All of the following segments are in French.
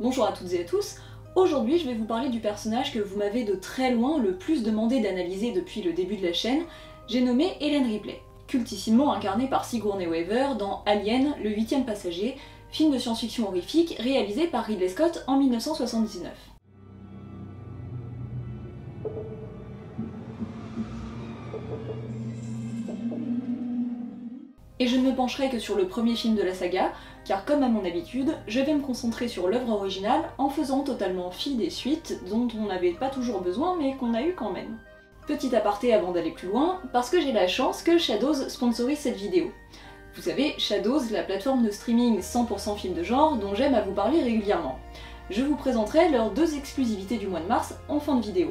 Bonjour à toutes et à tous, aujourd'hui je vais vous parler du personnage que vous m'avez de très loin le plus demandé d'analyser depuis le début de la chaîne, j'ai nommé Ellen Ripley, cultissimement incarnée par Sigourney Weaver dans Alien, le 8e passager, film de science-fiction horrifique réalisé par Ridley Scott en 1979. Et je ne me pencherai que sur le premier film de la saga, car comme à mon habitude, je vais me concentrer sur l'œuvre originale en faisant totalement fi des suites dont on n'avait pas toujours besoin mais qu'on a eu quand même. Petit aparté avant d'aller plus loin, parce que j'ai la chance que Shadows sponsorise cette vidéo. Vous savez, Shadows, la plateforme de streaming 100% film de genre dont j'aime à vous parler régulièrement. Je vous présenterai leurs deux exclusivités du mois de mars en fin de vidéo.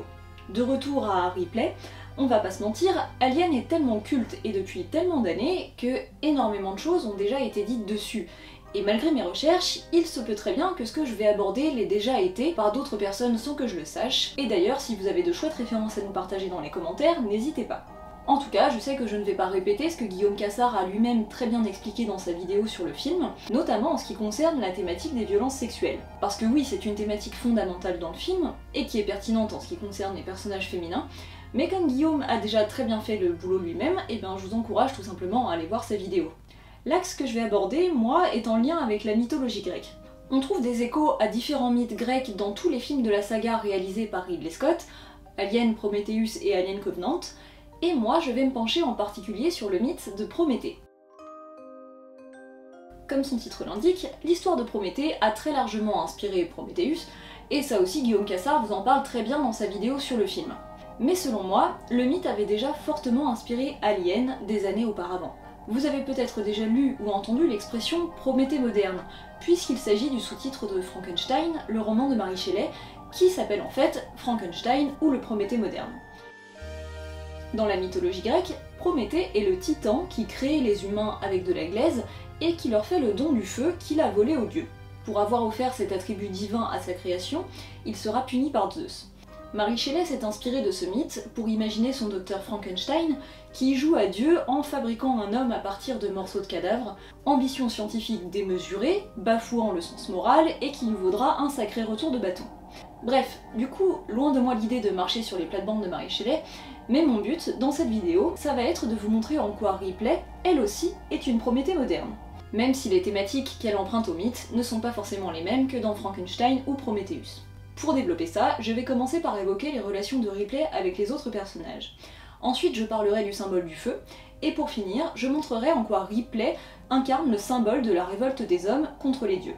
De retour à Ripley, on va pas se mentir, Alien est tellement culte et depuis tellement d'années que énormément de choses ont déjà été dites dessus. Et malgré mes recherches, il se peut très bien que ce que je vais aborder l'ait déjà été par d'autres personnes sans que je le sache. Et d'ailleurs, si vous avez de chouettes références à nous partager dans les commentaires, n'hésitez pas. En tout cas, je sais que je ne vais pas répéter ce que Guillaume Cassard a lui-même très bien expliqué dans sa vidéo sur le film, notamment en ce qui concerne la thématique des violences sexuelles. Parce que oui, c'est une thématique fondamentale dans le film, et qui est pertinente en ce qui concerne les personnages féminins, mais comme Guillaume a déjà très bien fait le boulot lui-même, et ben je vous encourage tout simplement à aller voir sa vidéo. L'axe que je vais aborder, moi, est en lien avec la mythologie grecque. On trouve des échos à différents mythes grecs dans tous les films de la saga réalisés par Ridley Scott, Alien, Prometheus et Alien Covenant, et moi je vais me pencher en particulier sur le mythe de Prométhée. Comme son titre l'indique, l'histoire de Prométhée a très largement inspiré Prometheus, et ça aussi Guillaume Cassard vous en parle très bien dans sa vidéo sur le film. Mais selon moi, le mythe avait déjà fortement inspiré Alien des années auparavant. Vous avez peut-être déjà lu ou entendu l'expression Prométhée moderne, puisqu'il s'agit du sous-titre de Frankenstein, le roman de Mary Shelley, qui s'appelle en fait Frankenstein ou le Prométhée moderne. Dans la mythologie grecque, Prométhée est le titan qui crée les humains avec de la glaise et qui leur fait le don du feu qu'il a volé aux dieux. Pour avoir offert cet attribut divin à sa création, il sera puni par Zeus. Mary Shelley s'est inspirée de ce mythe pour imaginer son docteur Frankenstein qui joue à Dieu en fabriquant un homme à partir de morceaux de cadavres, ambition scientifique démesurée, bafouant le sens moral et qui lui vaudra un sacré retour de bâton. Bref, du coup, loin de moi l'idée de marcher sur les plates-bandes de Mary Shelley, mais mon but dans cette vidéo, ça va être de vous montrer en quoi Ripley, elle aussi, est une Prométhée moderne. Même si les thématiques qu'elle emprunte au mythe ne sont pas forcément les mêmes que dans Frankenstein ou Prometheus. Pour développer ça, je vais commencer par évoquer les relations de Ripley avec les autres personnages. Ensuite, je parlerai du symbole du feu, et pour finir, je montrerai en quoi Ripley incarne le symbole de la révolte des hommes contre les dieux.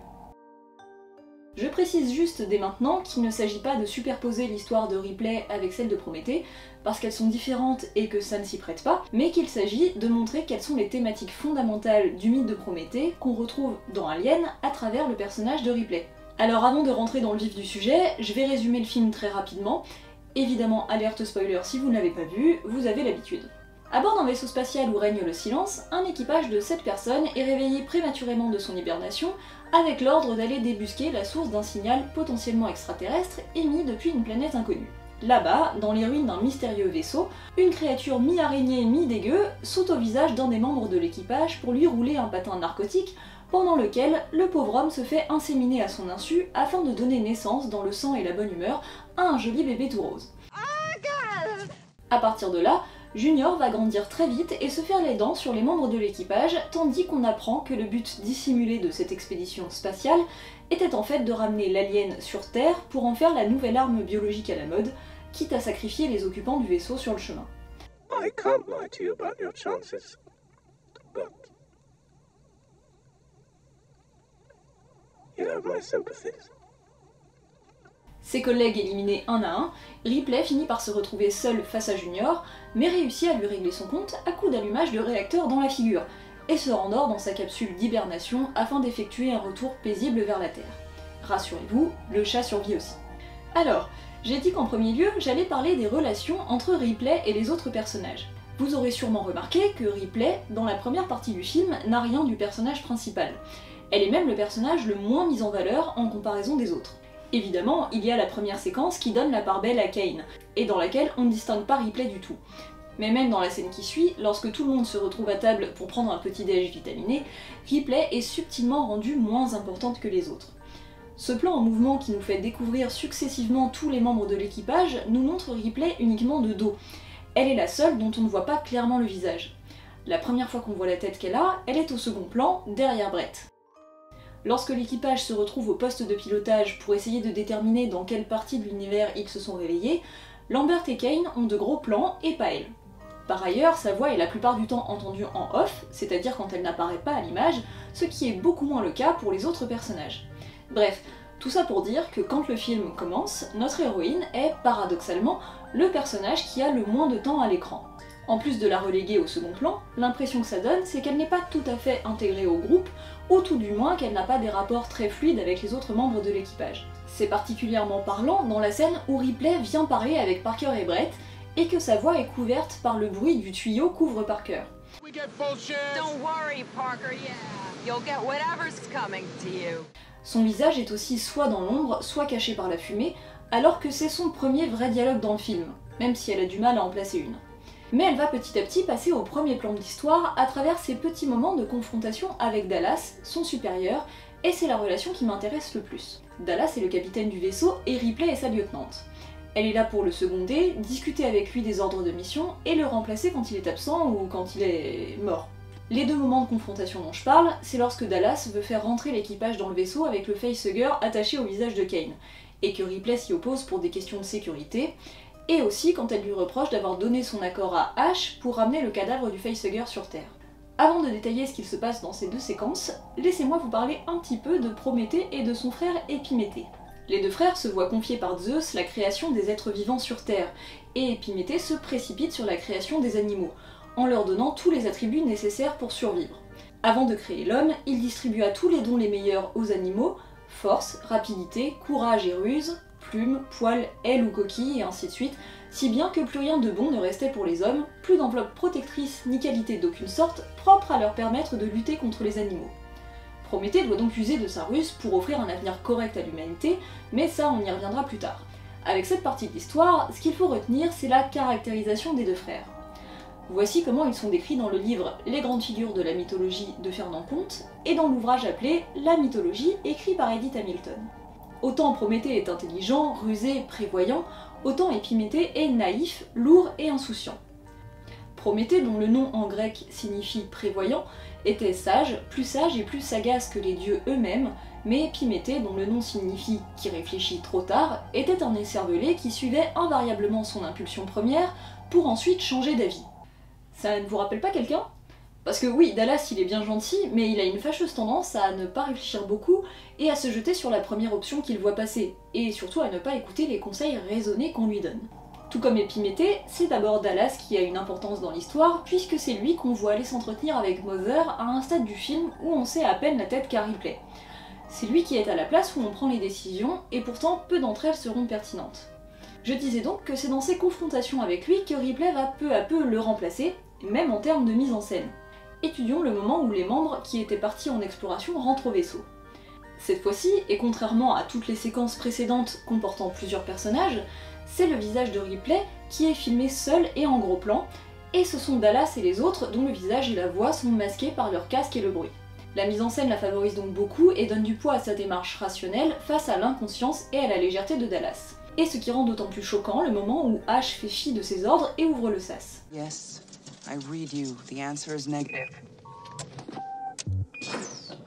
Je précise juste dès maintenant qu'il ne s'agit pas de superposer l'histoire de Ripley avec celle de Prométhée, parce qu'elles sont différentes et que ça ne s'y prête pas, mais qu'il s'agit de montrer quelles sont les thématiques fondamentales du mythe de Prométhée qu'on retrouve dans Alien à travers le personnage de Ripley. Alors avant de rentrer dans le vif du sujet, je vais résumer le film très rapidement. Évidemment, alerte spoiler si vous ne l'avez pas vu, vous avez l'habitude. À bord d'un vaisseau spatial où règne le silence, un équipage de 7 personnes est réveillé prématurément de son hibernation avec l'ordre d'aller débusquer la source d'un signal potentiellement extraterrestre émis depuis une planète inconnue. Là-bas, dans les ruines d'un mystérieux vaisseau, une créature mi-araignée mi-dégueu saute au visage d'un des membres de l'équipage pour lui rouler un patin narcotique pendant lequel le pauvre homme se fait inséminer à son insu afin de donner naissance, dans le sang et la bonne humeur, à un joli bébé tout rose. À partir de là, Junior va grandir très vite et se faire les dents sur les membres de l'équipage, tandis qu'on apprend que le but dissimulé de cette expédition spatiale était en fait de ramener l'alien sur Terre pour en faire la nouvelle arme biologique à la mode, quitte à sacrifier les occupants du vaisseau sur le chemin. I can't lie to you about your chances, but you have my sympathies. Ses collègues éliminés un à un, Ripley finit par se retrouver seul face à Junior, mais réussit à lui régler son compte à coup d'allumage de réacteur dans la figure, et se rendort dans sa capsule d'hibernation afin d'effectuer un retour paisible vers la Terre. Rassurez-vous, le chat survit aussi. Alors, j'ai dit qu'en premier lieu, j'allais parler des relations entre Ripley et les autres personnages. Vous aurez sûrement remarqué que Ripley, dans la première partie du film, n'a rien du personnage principal. Elle est même le personnage le moins mis en valeur en comparaison des autres. Évidemment, il y a la première séquence qui donne la part belle à Kane, et dans laquelle on ne distingue pas Ripley du tout. Mais même dans la scène qui suit, lorsque tout le monde se retrouve à table pour prendre un petit déj vitaminé, Ripley est subtilement rendue moins importante que les autres. Ce plan en mouvement qui nous fait découvrir successivement tous les membres de l'équipage nous montre Ripley uniquement de dos. Elle est la seule dont on ne voit pas clairement le visage. La première fois qu'on voit la tête qu'elle a, elle est au second plan, derrière Brett. Lorsque l'équipage se retrouve au poste de pilotage pour essayer de déterminer dans quelle partie de l'univers ils se sont réveillés, Lambert et Kane ont de gros plans et pas elle. Par ailleurs, sa voix est la plupart du temps entendue en off, c'est-à-dire quand elle n'apparaît pas à l'image, ce qui est beaucoup moins le cas pour les autres personnages. Bref, tout ça pour dire que quand le film commence, notre héroïne est, paradoxalement, le personnage qui a le moins de temps à l'écran. En plus de la reléguer au second plan, l'impression que ça donne, c'est qu'elle n'est pas tout à fait intégrée au groupe, ou tout du moins qu'elle n'a pas des rapports très fluides avec les autres membres de l'équipage. C'est particulièrement parlant dans la scène où Ripley vient parler avec Parker et Brett, et que sa voix est couverte par le bruit du tuyau qu'ouvre Parker. Son visage est aussi soit dans l'ombre, soit caché par la fumée, alors que c'est son premier vrai dialogue dans le film, même si elle a du mal à en placer une. Mais elle va petit à petit passer au premier plan de l'histoire à travers ces petits moments de confrontation avec Dallas, son supérieur, et c'est la relation qui m'intéresse le plus. Dallas est le capitaine du vaisseau et Ripley est sa lieutenante. Elle est là pour le seconder, discuter avec lui des ordres de mission et le remplacer quand il est absent ou quand il est mort. Les deux moments de confrontation dont je parle, c'est lorsque Dallas veut faire rentrer l'équipage dans le vaisseau avec le facehugger attaché au visage de Kane, et que Ripley s'y oppose pour des questions de sécurité, et aussi quand elle lui reproche d'avoir donné son accord à Ash pour ramener le cadavre du facehugger sur Terre. Avant de détailler ce qu'il se passe dans ces deux séquences, laissez-moi vous parler un petit peu de Prométhée et de son frère Épiméthée. Les deux frères se voient confier par Zeus la création des êtres vivants sur Terre, et Épiméthée se précipite sur la création des animaux, en leur donnant tous les attributs nécessaires pour survivre. Avant de créer l'homme, il distribua tous les dons les meilleurs aux animaux, force, rapidité, courage et ruse, plumes, poils, ailes ou coquilles, et ainsi de suite, si bien que plus rien de bon ne restait pour les hommes, plus d'enveloppe protectrice ni qualité d'aucune sorte, propre à leur permettre de lutter contre les animaux. Prométhée doit donc user de sa ruse pour offrir un avenir correct à l'humanité, mais ça on y reviendra plus tard. Avec cette partie de l'histoire, ce qu'il faut retenir, c'est la caractérisation des deux frères. Voici comment ils sont décrits dans le livre Les grandes figures de la mythologie de Fernand Comte, et dans l'ouvrage appelé La mythologie, écrit par Edith Hamilton. Autant Prométhée est intelligent, rusé, prévoyant, autant Épiméthée est naïf, lourd et insouciant. Prométhée, dont le nom en grec signifie prévoyant, était sage et plus sagace que les dieux eux-mêmes, mais Épiméthée, dont le nom signifie qui réfléchit trop tard, était un écervelé qui suivait invariablement son impulsion première pour ensuite changer d'avis. Ça ne vous rappelle pas quelqu'un ? Parce que oui, Dallas il est bien gentil, mais il a une fâcheuse tendance à ne pas réfléchir beaucoup et à se jeter sur la première option qu'il voit passer, et surtout à ne pas écouter les conseils raisonnés qu'on lui donne. Tout comme Épiméthée, c'est d'abord Dallas qui a une importance dans l'histoire, puisque c'est lui qu'on voit aller s'entretenir avec Mother à un stade du film où on sait à peine la tête qu'a Ripley. C'est lui qui est à la place où on prend les décisions, et pourtant peu d'entre elles seront pertinentes. Je disais donc que c'est dans ces confrontations avec lui que Ripley va peu à peu le remplacer, même en termes de mise en scène. Étudions le moment où les membres qui étaient partis en exploration rentrent au vaisseau. Cette fois-ci, et contrairement à toutes les séquences précédentes comportant plusieurs personnages, c'est le visage de Ripley qui est filmé seul et en gros plan, et ce sont Dallas et les autres dont le visage et la voix sont masqués par leur casque et le bruit. La mise en scène la favorise donc beaucoup et donne du poids à sa démarche rationnelle face à l'inconscience et à la légèreté de Dallas. Et ce qui rend d'autant plus choquant le moment où Ash fait fi de ses ordres et ouvre le sas. Yes. I read you. The answer is negative.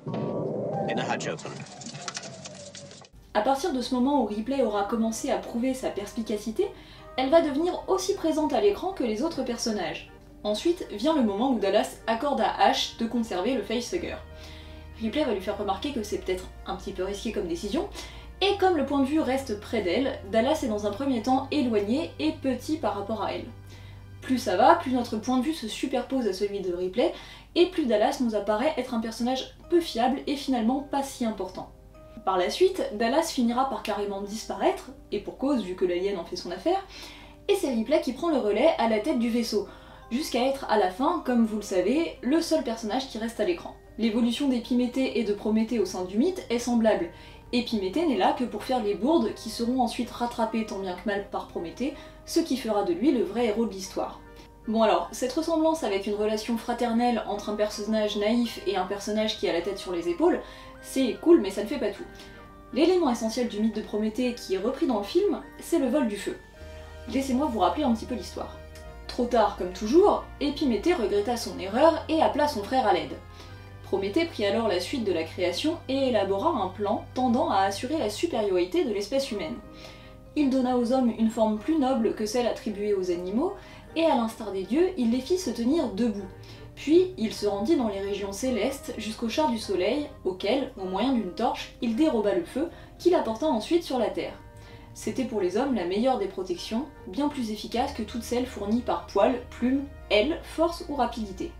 In the hatch open. À partir de ce moment où Ripley aura commencé à prouver sa perspicacité, elle va devenir aussi présente à l'écran que les autres personnages. Ensuite vient le moment où Dallas accorde à Ash de conserver le facehugger. Ripley va lui faire remarquer que c'est peut-être un petit peu risqué comme décision, et comme le point de vue reste près d'elle, Dallas est dans un premier temps éloigné et petit par rapport à elle. Plus ça va, plus notre point de vue se superpose à celui de Ripley, et plus Dallas nous apparaît être un personnage peu fiable et finalement pas si important. Par la suite, Dallas finira par carrément disparaître, et pour cause vu que l'alien en fait son affaire, et c'est Ripley qui prend le relais à la tête du vaisseau, jusqu'à être à la fin, comme vous le savez, le seul personnage qui reste à l'écran. L'évolution d'Épiméthée et de Prométhée au sein du mythe est semblable. Épiméthée n'est là que pour faire les bourdes qui seront ensuite rattrapées tant bien que mal par Prométhée, ce qui fera de lui le vrai héros de l'histoire. Bon alors, cette ressemblance avec une relation fraternelle entre un personnage naïf et un personnage qui a la tête sur les épaules, c'est cool mais ça ne fait pas tout. L'élément essentiel du mythe de Prométhée qui est repris dans le film, c'est le vol du feu. Laissez-moi vous rappeler un petit peu l'histoire. Trop tard comme toujours, Épiméthée regretta son erreur et appela son frère à l'aide. Prométhée prit alors la suite de la création et élabora un plan tendant à assurer la supériorité de l'espèce humaine. Il donna aux hommes une forme plus noble que celle attribuée aux animaux, et à l'instar des dieux, il les fit se tenir debout. Puis il se rendit dans les régions célestes jusqu'au char du soleil, auquel, au moyen d'une torche, il déroba le feu, qu'il apporta ensuite sur la terre. C'était pour les hommes la meilleure des protections, bien plus efficace que toutes celles fournies par poils, plumes, ailes, force ou rapidité.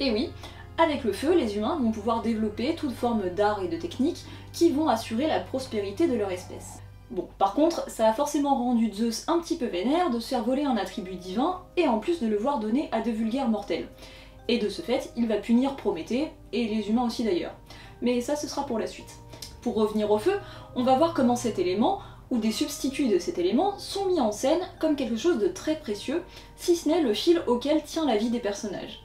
Et oui, avec le feu, les humains vont pouvoir développer toute forme d'art et de technique qui vont assurer la prospérité de leur espèce. Bon, par contre, ça a forcément rendu Zeus un petit peu vénère de se faire voler un attribut divin, et en plus de le voir donner à de vulgaires mortels. Et de ce fait, il va punir Prométhée, et les humains aussi d'ailleurs. Mais ça, ce sera pour la suite. Pour revenir au feu, on va voir comment cet élément, ou des substituts de cet élément, sont mis en scène comme quelque chose de très précieux, si ce n'est le fil auquel tient la vie des personnages.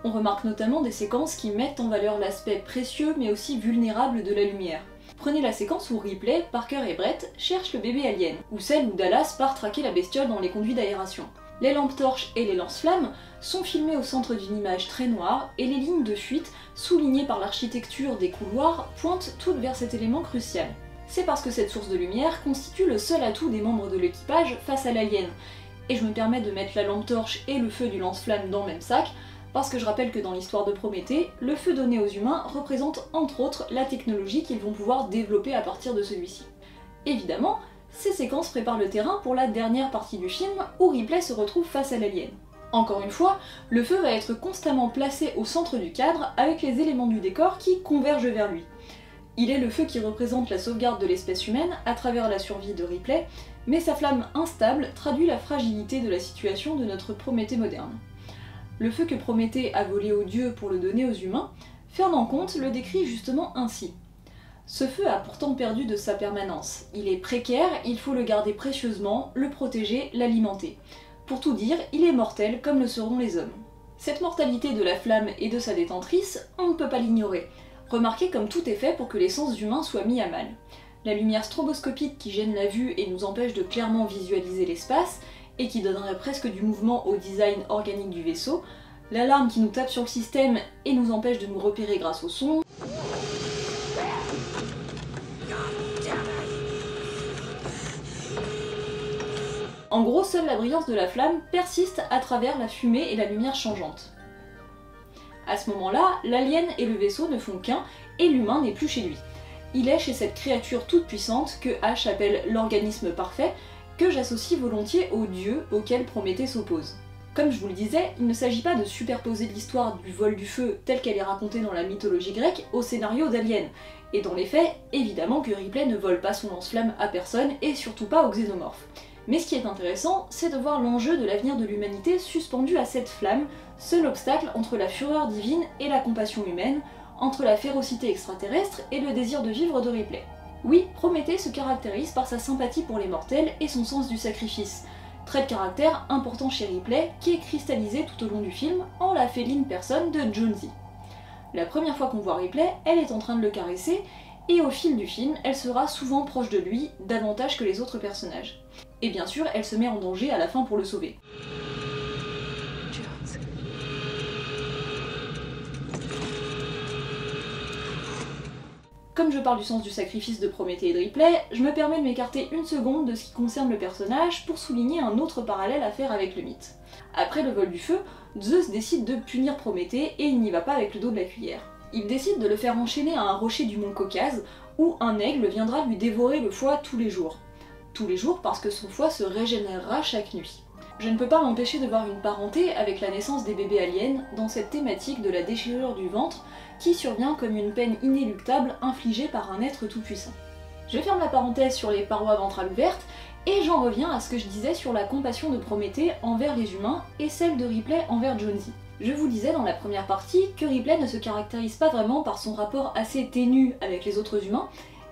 On remarque notamment des séquences qui mettent en valeur l'aspect précieux mais aussi vulnérable de la lumière. Prenez la séquence où Ripley, Parker et Brett cherchent le bébé alien, ou celle où Dallas part traquer la bestiole dans les conduits d'aération. Les lampes torches et les lance-flammes sont filmées au centre d'une image très noire, et les lignes de fuite, soulignées par l'architecture des couloirs, pointent toutes vers cet élément crucial. C'est parce que cette source de lumière constitue le seul atout des membres de l'équipage face à l'alien. Et je me permets de mettre la lampe torche et le feu du lance-flamme dans le même sac, parce que je rappelle que dans l'histoire de Prométhée, le feu donné aux humains représente entre autres la technologie qu'ils vont pouvoir développer à partir de celui-ci. Évidemment, ces séquences préparent le terrain pour la dernière partie du film où Ripley se retrouve face à l'alien. Encore une fois, le feu va être constamment placé au centre du cadre avec les éléments du décor qui convergent vers lui. Il est le feu qui représente la sauvegarde de l'espèce humaine à travers la survie de Ripley, mais sa flamme instable traduit la fragilité de la situation de notre Prométhée moderne. Le feu que Prométhée a volé aux dieux pour le donner aux humains, Fernand Comte le décrit justement ainsi. Ce feu a pourtant perdu de sa permanence. Il est précaire, il faut le garder précieusement, le protéger, l'alimenter. Pour tout dire, il est mortel comme le seront les hommes. Cette mortalité de la flamme et de sa détentrice, on ne peut pas l'ignorer. Remarquez comme tout est fait pour que les sens humains soient mis à mal. La lumière stroboscopique qui gêne la vue et nous empêche de clairement visualiser l'espace, et qui donnerait presque du mouvement au design organique du vaisseau, l'alarme qui nous tape sur le système et nous empêche de nous repérer grâce au son, en gros, seule la brillance de la flamme persiste à travers la fumée et la lumière changeante. À ce moment-là, l'alien et le vaisseau ne font qu'un, et l'humain n'est plus chez lui. Il est chez cette créature toute puissante que H appelle l'organisme parfait, que j'associe volontiers aux dieux auxquels Prométhée s'oppose. Comme je vous le disais, il ne s'agit pas de superposer l'histoire du vol du feu telle qu'elle est racontée dans la mythologie grecque au scénario d'Alien. Et dans les faits, évidemment que Ripley ne vole pas son lance-flamme à personne et surtout pas aux xénomorphes. Mais ce qui est intéressant, c'est de voir l'enjeu de l'avenir de l'humanité suspendu à cette flamme, seul obstacle entre la fureur divine et la compassion humaine, entre la férocité extraterrestre et le désir de vivre de Ripley. Oui, Prométhée se caractérise par sa sympathie pour les mortels et son sens du sacrifice, trait de caractère important chez Ripley qui est cristallisé tout au long du film en la féline personne de Jonesy. La première fois qu'on voit Ripley, elle est en train de le caresser, et au fil du film, elle sera souvent proche de lui, davantage que les autres personnages. Et bien sûr, elle se met en danger à la fin pour le sauver. Comme je parle du sens du sacrifice de Prométhée et de Ripley, je me permets de m'écarter une seconde de ce qui concerne le personnage pour souligner un autre parallèle à faire avec le mythe. Après le vol du feu, Zeus décide de punir Prométhée et il n'y va pas avec le dos de la cuillère. Il décide de le faire enchaîner à un rocher du mont Caucase où un aigle viendra lui dévorer le foie tous les jours. Tous les jours parce que son foie se régénérera chaque nuit. Je ne peux pas m'empêcher de voir une parenté avec la naissance des bébés aliens dans cette thématique de la déchirure du ventre qui survient comme une peine inéluctable infligée par un être tout-puissant. Je ferme la parenthèse sur les parois ventrales ouvertes et j'en reviens à ce que je disais sur la compassion de Prométhée envers les humains et celle de Ripley envers Jonesy. Je vous disais dans la première partie que Ripley ne se caractérise pas vraiment par son rapport assez ténu avec les autres humains,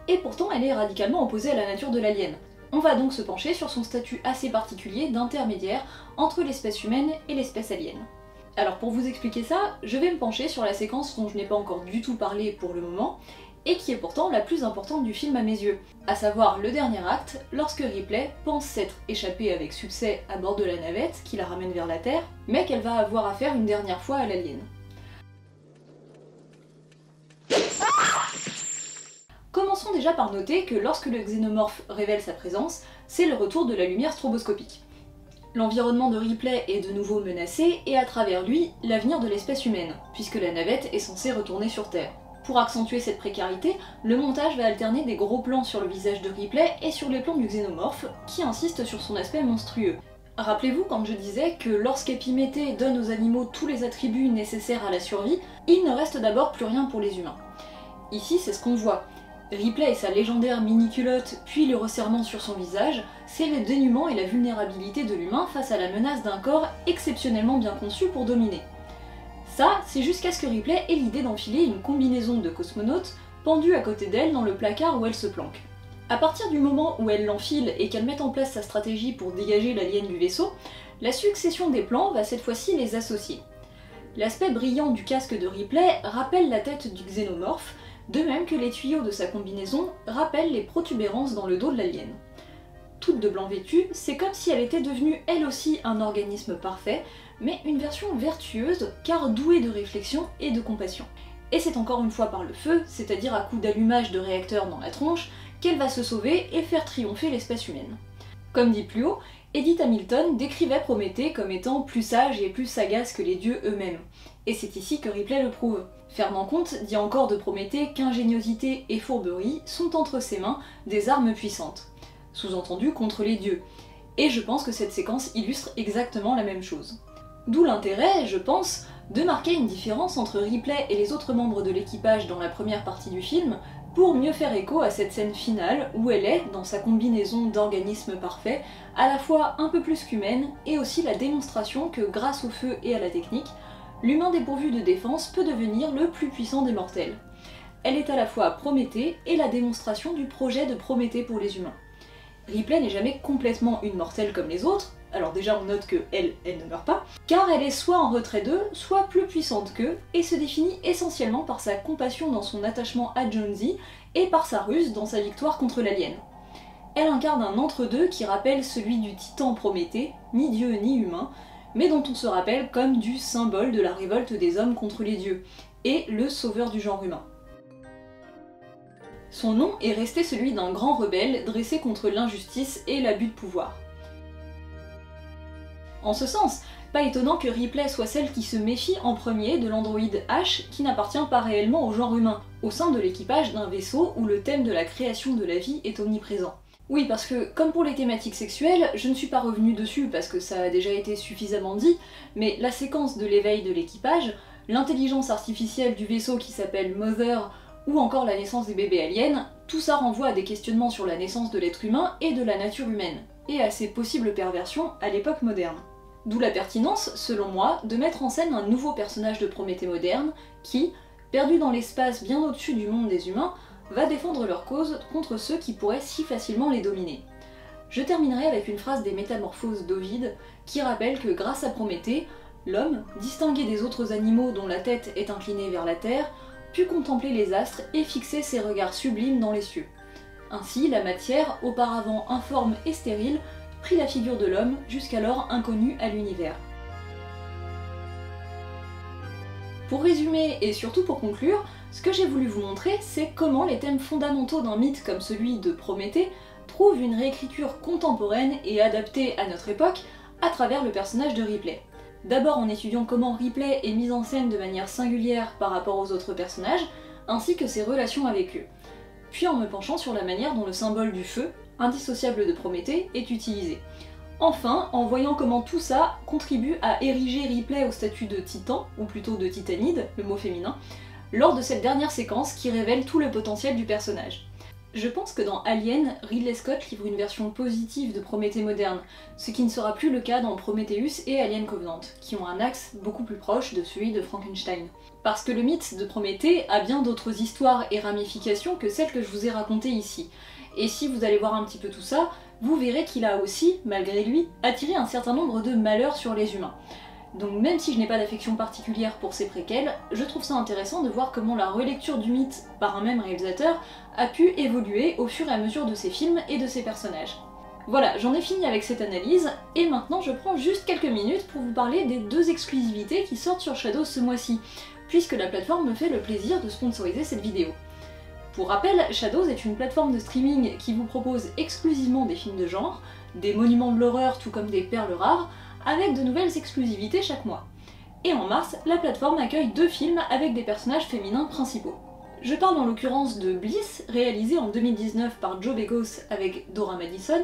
et pourtant elle est radicalement opposée à la nature de l'alien. On va donc se pencher sur son statut assez particulier d'intermédiaire entre l'espèce humaine et l'espèce alien. Alors pour vous expliquer ça, je vais me pencher sur la séquence dont je n'ai pas encore du tout parlé pour le moment, et qui est pourtant la plus importante du film à mes yeux, à savoir le dernier acte, lorsque Ripley pense s'être échappée avec succès à bord de la navette qui la ramène vers la Terre, mais qu'elle va avoir affaire une dernière fois à l'alien. Commençons déjà par noter que lorsque le xénomorphe révèle sa présence, c'est le retour de la lumière stroboscopique. L'environnement de Ripley est de nouveau menacé, et à travers lui, l'avenir de l'espèce humaine, puisque la navette est censée retourner sur Terre. Pour accentuer cette précarité, le montage va alterner des gros plans sur le visage de Ripley et sur les plans du xénomorphe, qui insiste sur son aspect monstrueux. Rappelez-vous quand je disais que lorsqu'Épiméthée donne aux animaux tous les attributs nécessaires à la survie, il ne reste d'abord plus rien pour les humains. Ici, c'est ce qu'on voit. Ripley et sa légendaire mini-culotte, puis le resserrement sur son visage, c'est le dénuement et la vulnérabilité de l'humain face à la menace d'un corps exceptionnellement bien conçu pour dominer. Ça, c'est jusqu'à ce que Ripley ait l'idée d'enfiler une combinaison de cosmonaute pendue à côté d'elle dans le placard où elle se planque. À partir du moment où elle l'enfile et qu'elle met en place sa stratégie pour dégager l'alien du vaisseau, la succession des plans va cette fois-ci les associer. L'aspect brillant du casque de Ripley rappelle la tête du xénomorphe, de même que les tuyaux de sa combinaison rappellent les protubérances dans le dos de l'alien. Toute de blanc vêtue, c'est comme si elle était devenue elle aussi un organisme parfait, mais une version vertueuse car douée de réflexion et de compassion. Et c'est encore une fois par le feu, c'est-à-dire à coup d'allumage de réacteurs dans la tronche, qu'elle va se sauver et faire triompher l'espèce humaine. Comme dit plus haut, Edith Hamilton décrivait Prométhée comme étant plus sage et plus sagace que les dieux eux-mêmes. Et c'est ici que Ripley le prouve. Fernand Comte dit encore de Prométhée qu'ingéniosité et fourberie sont entre ses mains des armes puissantes. Sous-entendu contre les dieux. Et je pense que cette séquence illustre exactement la même chose. D'où l'intérêt, je pense, de marquer une différence entre Ripley et les autres membres de l'équipage dans la première partie du film, pour mieux faire écho à cette scène finale où elle est, dans sa combinaison d'organismes parfaits, à la fois un peu plus qu'humaine et aussi la démonstration que grâce au feu et à la technique, l'humain dépourvu de défense peut devenir le plus puissant des mortels. Elle est à la fois Prométhée et la démonstration du projet de Prométhée pour les humains. Ripley n'est jamais complètement une mortelle comme les autres, alors déjà on note que elle ne meurt pas, car elle est soit en retrait d'eux, soit plus puissante qu'eux, et se définit essentiellement par sa compassion dans son attachement à Jonesy, et par sa ruse dans sa victoire contre l'alien. Elle incarne un entre-deux qui rappelle celui du titan Prométhée, ni dieu ni humain, mais dont on se rappelle comme du symbole de la révolte des hommes contre les dieux, et le sauveur du genre humain. Son nom est resté celui d'un grand rebelle dressé contre l'injustice et l'abus de pouvoir. En ce sens, pas étonnant que Ripley soit celle qui se méfie en premier de l'androïde H qui n'appartient pas réellement au genre humain, au sein de l'équipage d'un vaisseau où le thème de la création de la vie est omniprésent. Oui, parce que, comme pour les thématiques sexuelles, je ne suis pas revenue dessus parce que ça a déjà été suffisamment dit, mais la séquence de l'éveil de l'équipage, l'intelligence artificielle du vaisseau qui s'appelle Mother, ou encore la naissance des bébés aliens, tout ça renvoie à des questionnements sur la naissance de l'être humain et de la nature humaine, et à ses possibles perversions à l'époque moderne. D'où la pertinence, selon moi, de mettre en scène un nouveau personnage de Prométhée moderne qui, perdu dans l'espace bien au-dessus du monde des humains, va défendre leur cause contre ceux qui pourraient si facilement les dominer. Je terminerai avec une phrase des Métamorphoses d'Ovide qui rappelle que grâce à Prométhée, l'homme, distingué des autres animaux dont la tête est inclinée vers la terre, put contempler les astres et fixer ses regards sublimes dans les cieux. Ainsi, la matière, auparavant informe et stérile, prit la figure de l'homme, jusqu'alors inconnu à l'univers. Pour résumer et surtout pour conclure, ce que j'ai voulu vous montrer, c'est comment les thèmes fondamentaux d'un mythe comme celui de Prométhée trouvent une réécriture contemporaine et adaptée à notre époque à travers le personnage de Ripley. D'abord en étudiant comment Ripley est mise en scène de manière singulière par rapport aux autres personnages, ainsi que ses relations avec eux. Puis en me penchant sur la manière dont le symbole du feu, indissociable de Prométhée, est utilisé. Enfin, en voyant comment tout ça contribue à ériger Ripley au statut de titan, ou plutôt de titanide, le mot féminin, lors de cette dernière séquence qui révèle tout le potentiel du personnage. Je pense que dans Alien, Ridley Scott livre une version positive de Prométhée moderne, ce qui ne sera plus le cas dans Prometheus et Alien Covenant, qui ont un axe beaucoup plus proche de celui de Frankenstein. Parce que le mythe de Prométhée a bien d'autres histoires et ramifications que celles que je vous ai racontées ici. Et si vous allez voir un petit peu tout ça, vous verrez qu'il a aussi, malgré lui, attiré un certain nombre de malheurs sur les humains. Donc même si je n'ai pas d'affection particulière pour ces préquels, je trouve ça intéressant de voir comment la relecture du mythe par un même réalisateur a pu évoluer au fur et à mesure de ses films et de ses personnages. Voilà, j'en ai fini avec cette analyse, et maintenant je prends juste quelques minutes pour vous parler des 2 exclusivités qui sortent sur Shadows ce mois-ci, puisque la plateforme me fait le plaisir de sponsoriser cette vidéo. Pour rappel, Shadows est une plateforme de streaming qui vous propose exclusivement des films de genre, des monuments de l'horreur tout comme des perles rares, avec de nouvelles exclusivités chaque mois. Et en mars, la plateforme accueille 2 films avec des personnages féminins principaux. Je parle en l'occurrence de Bliss, réalisé en 2019 par Joe Begos avec Dora Madison,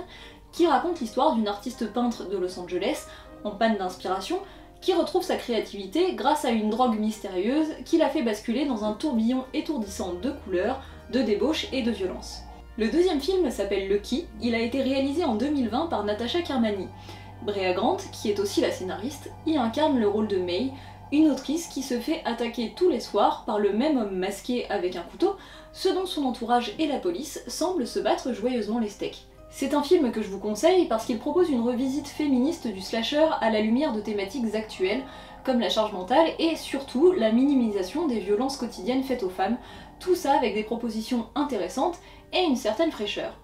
qui raconte l'histoire d'une artiste peintre de Los Angeles, en panne d'inspiration, qui retrouve sa créativité grâce à une drogue mystérieuse qui la fait basculer dans un tourbillon étourdissant de couleurs, de débauche et de violence. Le 2e film s'appelle Lucky, il a été réalisé en 2020 par Natasha Kermani. Brea Grant, qui est aussi la scénariste, y incarne le rôle de May, une autrice qui se fait attaquer tous les soirs par le même homme masqué avec un couteau, ce dont son entourage et la police semblent se battre joyeusement les steaks. C'est un film que je vous conseille parce qu'il propose une revisite féministe du slasher à la lumière de thématiques actuelles, comme la charge mentale et surtout la minimisation des violences quotidiennes faites aux femmes, tout ça avec des propositions intéressantes et une certaine fraîcheur.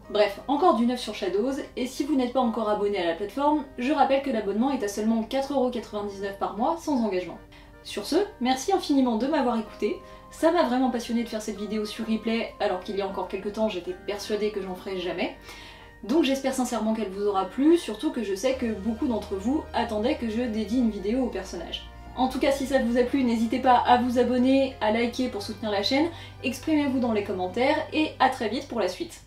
Bref, encore du neuf sur Shadows, et si vous n'êtes pas encore abonné à la plateforme, je rappelle que l'abonnement est à seulement 4,99€ par mois, sans engagement. Sur ce, merci infiniment de m'avoir écouté, ça m'a vraiment passionné de faire cette vidéo sur replay, alors qu'il y a encore quelques temps j'étais persuadée que j'en ferais jamais. Donc j'espère sincèrement qu'elle vous aura plu, surtout que je sais que beaucoup d'entre vous attendaient que je dédie une vidéo au personnage. En tout cas, si ça vous a plu, n'hésitez pas à vous abonner, à liker pour soutenir la chaine, exprimez-vous dans les commentaires, et à très vite pour la suite.